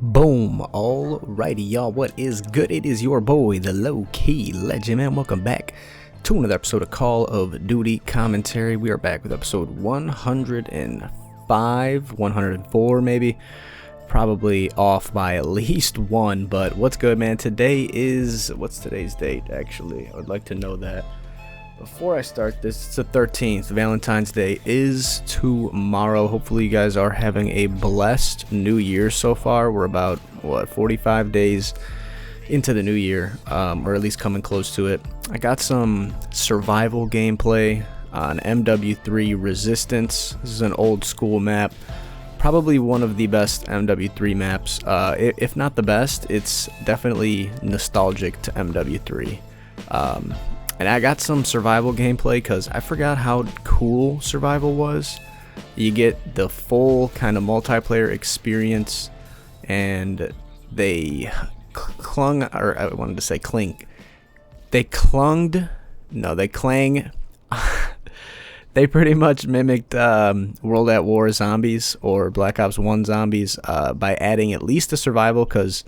Boom. Alrighty, y'all. What is good? It is your boy, the LowkeyLegend, man. Welcome back to another episode of Call of Duty Commentary. We are back with episode 105, 104 maybe. Probably off by at least one, but what's good, man? Today is, what's today's date, actually? I would like to know that. Before I start this, it's the 13th. Valentine's Day is tomorrow. Hopefully you guys are having a blessed new year so far. We're about, 45 days into the new year, or at least coming close to it. I got some survival gameplay on MW3 Resistance. This is an old school map. Probably one of the best MW3 maps. If not the best, it's definitely nostalgic to MW3. And I got some survival gameplay because I forgot how cool survival was. You get the full kind of multiplayer experience, and they clung, or I wanted to say clink. They clunged, no, they clang. They pretty much mimicked World at War zombies or Black Ops 1 zombies by adding at least a survival, because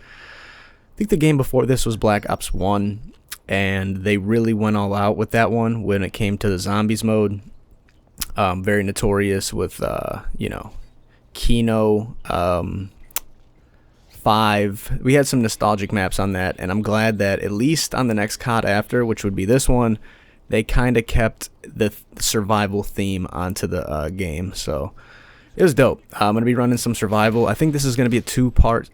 I think the game before this was Black Ops 1. And they really went all out with that one when it came to the zombies mode. Very notorious with, Kino 5. We had some nostalgic maps on that, and I'm glad that at least on the next COD after, which would be this one, they kind of kept the survival theme onto the game. So it was dope. I'm going to be running some survival. I think this is going to be a two-part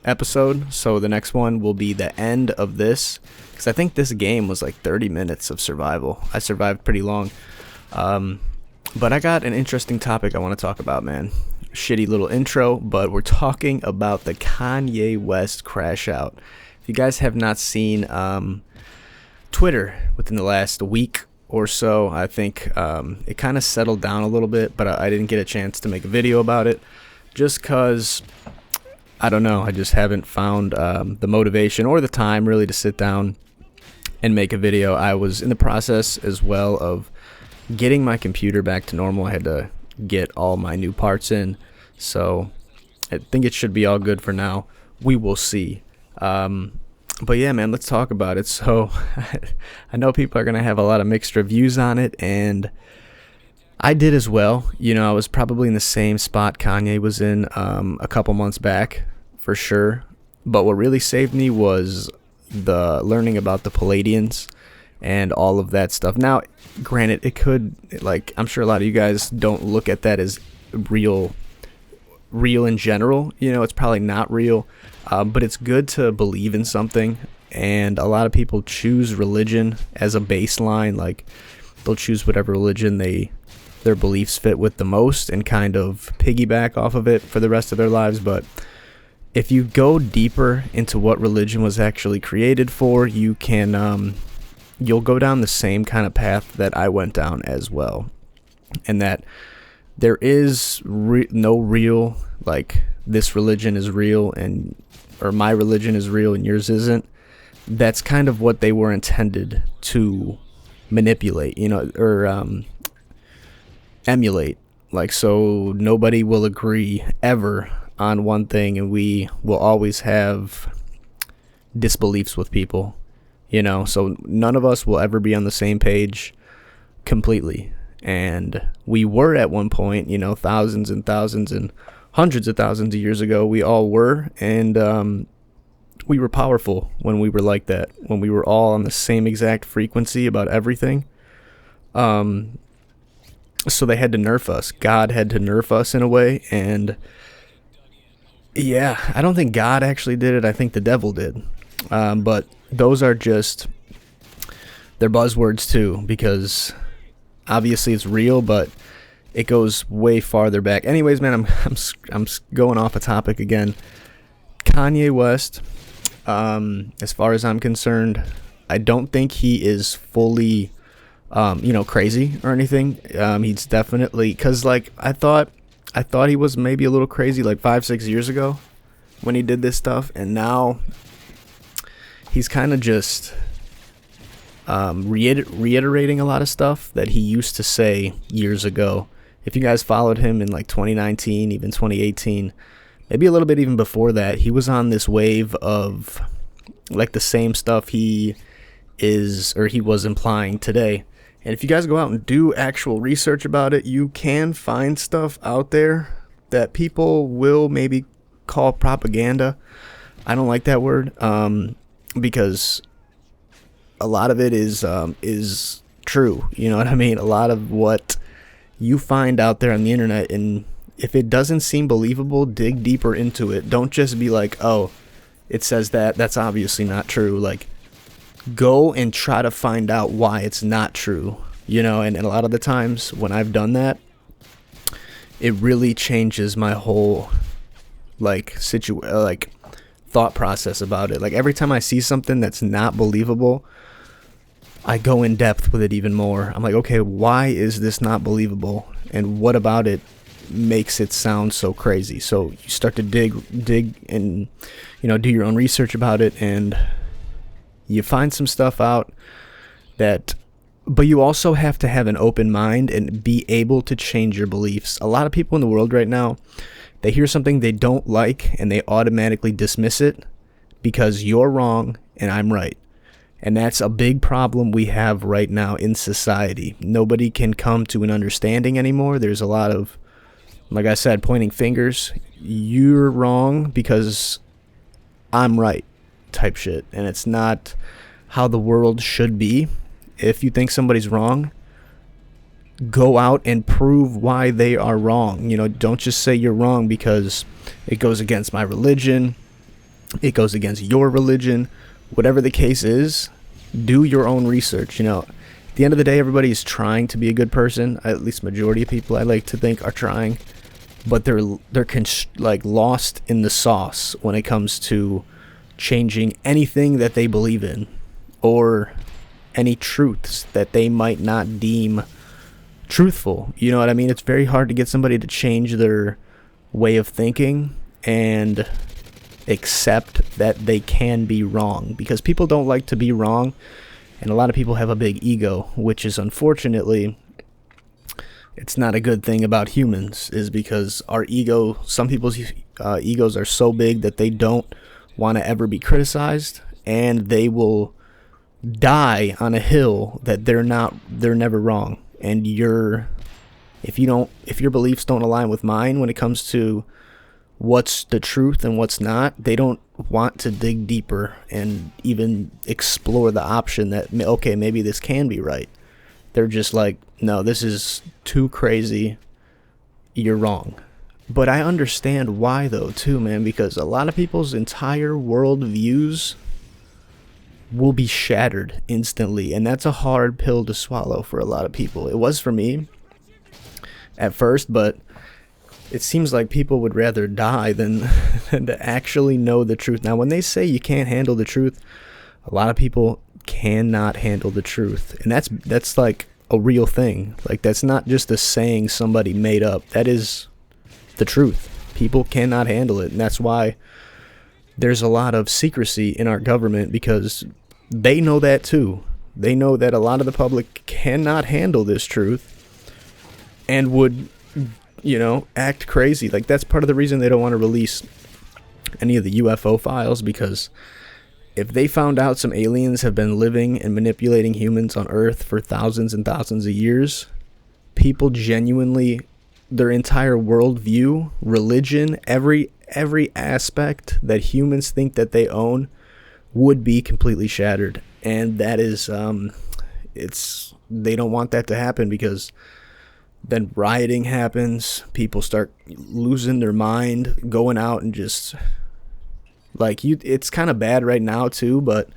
episode, so the next one will be the end of this, because I think this game was like 30 minutes of survival. I survived pretty long, but I got an interesting topic I want to talk about, man. Shitty little intro, but we're talking about the Kanye West crash out. If you guys have not seen Twitter within the last week or so, I think it kind of settled down a little bit, but I didn't get a chance to make a video about it just because I don't know, I just haven't found the motivation or the time really to sit down and make a video. I was in the process as well of getting my computer back to normal. I had to get all my new parts in, so I think it should be all good for now. We will see. But yeah, man, let's talk about it. So I know people are going to have a lot of mixed reviews on it, and I did as well. You know, I was probably in the same spot Kanye was in a couple months back, for sure. But what really saved me was the learning about the Palladians and all of that stuff. Now, granted, it could, like, I'm sure a lot of you guys don't look at that as real in general. You know, it's probably not real, but it's good to believe in something. And a lot of people choose religion as a baseline. Like, they'll choose whatever religion their beliefs fit with the most and kind of piggyback off of it for the rest of their lives. But if you go deeper into what religion was actually created for, you can you'll go down the same kind of path that I went down as well, and that there is no real, like, this religion is real and or my religion is real and yours isn't. That's kind of what they were intended to manipulate, you know, or emulate. Like, so nobody will agree ever on one thing, and we will always have disbeliefs with people, you know. So none of us will ever be on the same page completely. And we were at one point, you know, thousands and thousands and hundreds of thousands of years ago, we all were, and we were powerful when we were like that, when we were all on the same exact frequency about everything. So they had to nerf us. God had to nerf us in a way. And yeah, I don't think God actually did it. I think the devil did. But those are just, they're buzzwords too, because obviously it's real, but it goes way farther back. Anyways, man, I'm going off a topic again. Kanye West, as far as I'm concerned, I don't think he is fully crazy or anything. He's definitely, because, like, I thought he was maybe a little crazy like 5-6 years ago when he did this stuff, and now he's kind of just reiterating a lot of stuff that he used to say years ago. If you guys followed him in like 2019, even 2018, maybe a little bit even before that, he was on this wave of like the same stuff he was implying today. And if you guys go out and do actual research about it, you can find stuff out there that people will maybe call propaganda. I don't like that word, because a lot of it is true. You know what I mean? A lot of what you find out there on the internet, and if it doesn't seem believable, dig deeper into it. Don't just be like, oh, it says that, that's obviously not true. Like, go and try to find out why it's not true, you know. And a lot of the times when I've done that, it really changes my whole thought process about it. Like, every time I see something that's not believable, I go in depth with it even more. I'm like, okay, why is this not believable, and what about it makes it sound so crazy? So you start to dig and, you know, do your own research about it, and you find some stuff out but you also have to have an open mind and be able to change your beliefs. A lot of people in the world right now, they hear something they don't like and they automatically dismiss it because you're wrong and I'm right. And that's a big problem we have right now in society. Nobody can come to an understanding anymore. There's a lot of, like I said, pointing fingers. You're wrong because I'm right type shit. And it's not how the world should be. If you think somebody's wrong, go out and prove why they are wrong. You know, don't just say you're wrong because it goes against my religion, it goes against your religion. Whatever the case is, do your own research. You know, at the end of the day, everybody is trying to be a good person. At least majority of people, I like to think, are trying, but they're lost in the sauce when it comes to changing anything that they believe in, or any truths that they might not deem truthful. You know what I mean? It's very hard to get somebody to change their way of thinking and accept that they can be wrong, because people don't like to be wrong, and a lot of people have a big ego, which is, unfortunately, it's not a good thing about humans, is because some people's egos are so big that they don't want to ever be criticized, and they will die on a hill that they're never wrong. And if your beliefs don't align with mine when it comes to what's the truth and what's not, they don't want to dig deeper and even explore the option that, okay, maybe this can be right. They're just like, no, this is too crazy, you're wrong. But I understand why though too, man, because a lot of people's entire world views will be shattered instantly, and that's a hard pill to swallow for a lot of people. It was for me at first, but it seems like people would rather die than to actually know the truth. Now, when they say you can't handle the truth, a lot of people cannot handle the truth, and that's like a real thing. Like, that's not just a saying somebody made up. That is the truth. People cannot handle it, and that's why there's a lot of secrecy in our government, because they know that too. They know that a lot of the public cannot handle this truth and would, you know, act crazy. Like, that's part of the reason they don't want to release any of the UFO files, because if they found out some aliens have been living and manipulating humans on Earth for thousands and thousands of years, people genuinely, their entire worldview, religion, every aspect that humans think that they own would be completely shattered. And that is, they don't want that to happen, because then rioting happens, people start losing their mind, going out and just, like, it's kind of bad right now too, but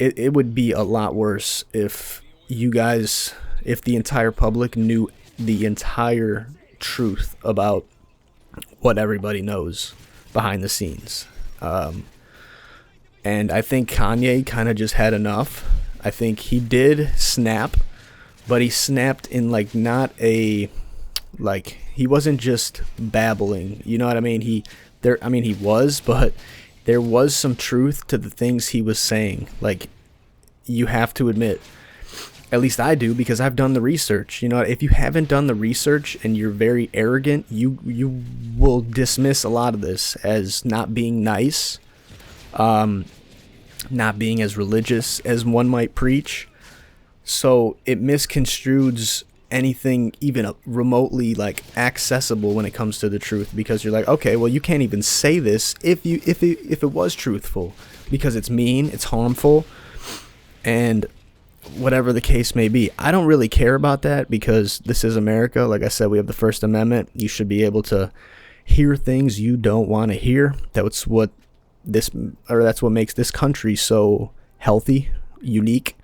it would be a lot worse if the entire public knew the entire truth about what everybody knows behind the scenes. And I think Kanye kind of just had enough. I think he did snap, but he snapped in he wasn't just babbling. You know what I mean? He was, but there was some truth to the things he was saying. Like, you have to admit, At least I do, because I've done the research. You know, if you haven't done the research and you're very arrogant, you will dismiss a lot of this as not being nice, not being as religious as one might preach. So it misconstrues anything even remotely like accessible when it comes to the truth, because you're like, okay, well, you can't even say this if it was truthful, because it's mean, it's harmful, and whatever the case may be. I don't really care about that, because this is America. Like I said, we have the First Amendment. You should be able to hear things you don't want to hear. That's what makes this country so healthy, unique,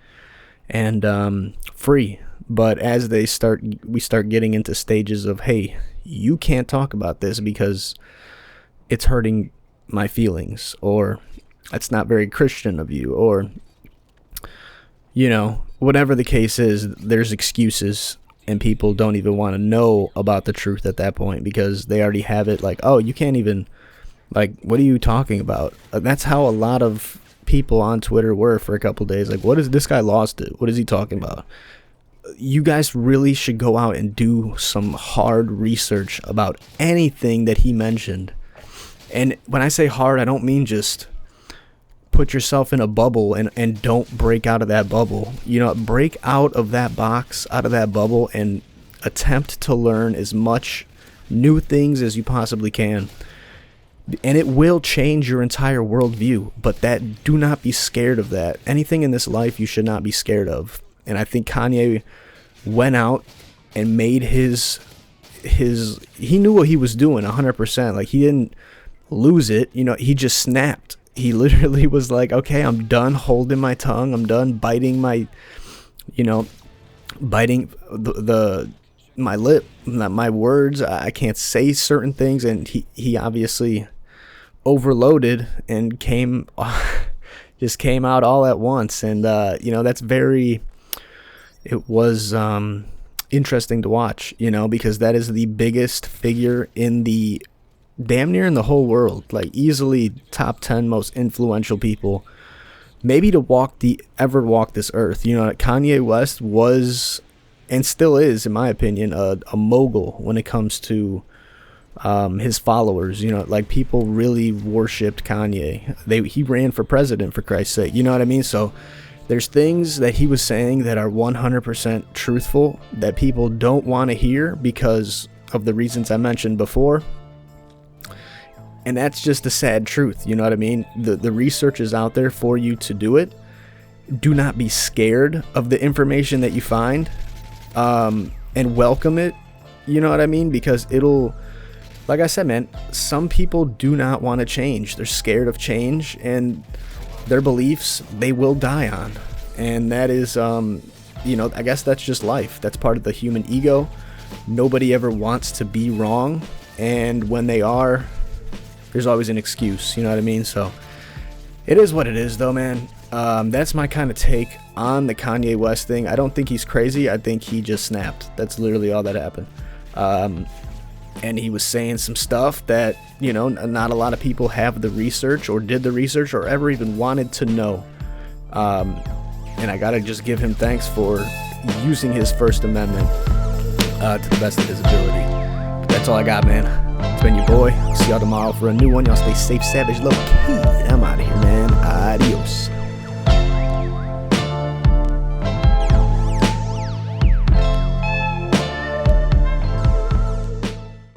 and free. But as we start getting into stages of, hey, you can't talk about this because it's hurting my feelings, or that's not very Christian of you, or, you know, whatever the case is, there's excuses, and people don't even want to know about the truth at that point, because they already have it like, oh, you can't even, like, what are you talking about? That's how a lot of people on Twitter were for a couple days. Like, what is this guy lost it? What is he talking about? You guys really should go out and do some hard research about anything that he mentioned. And when I say hard, I don't mean just put yourself in a bubble and don't break out of that bubble. You know, break out of that box, out of that bubble, and attempt to learn as much new things as you possibly can. And it will change your entire worldview, but do not be scared of that. Anything in this life you should not be scared of. And I think Kanye went out and made his he knew what he was doing 100%. Like, he didn't lose it. You know, he just snapped. He literally was like, okay, I'm done holding my tongue. I'm done biting my, biting my lip, not my words. I can't say certain things. And he obviously overloaded and just came out all at once. And, that's it was interesting to watch, because that is the biggest figure in damn near in the whole world, like easily top 10 most influential people, maybe to ever walk this earth. Kanye West was, and still is, in my opinion, a mogul when it comes to his followers. Like, people really worshipped Kanye. He ran for president, for Christ's sake. You know what I mean? So there's things that he was saying that are 100% truthful that people don't want to hear because of the reasons I mentioned before. And that's just the sad truth. You know what I mean? The research is out there for you to do it. Do not be scared of the information that you find, and welcome it. You know what I mean? Because like I said, man, some people do not want to change. They're scared of change, and their beliefs they will die on. And that is, I guess that's just life. That's part of the human ego. Nobody ever wants to be wrong. And when they are, there's always an excuse. You know what I mean? So it is what it is, though, man. That's my kind of take on the Kanye West thing. I don't think he's crazy. I think he just snapped. That's literally all that happened. And he was saying some stuff that, not a lot of people have the research or did the research or ever even wanted to know. And I got to just give him thanks for using his First Amendment to the best of his ability. But that's all I got, man. It's been your boy. I'll see y'all tomorrow for a new one. Y'all stay safe, savage, low-key. I'm out of here, man. Adios.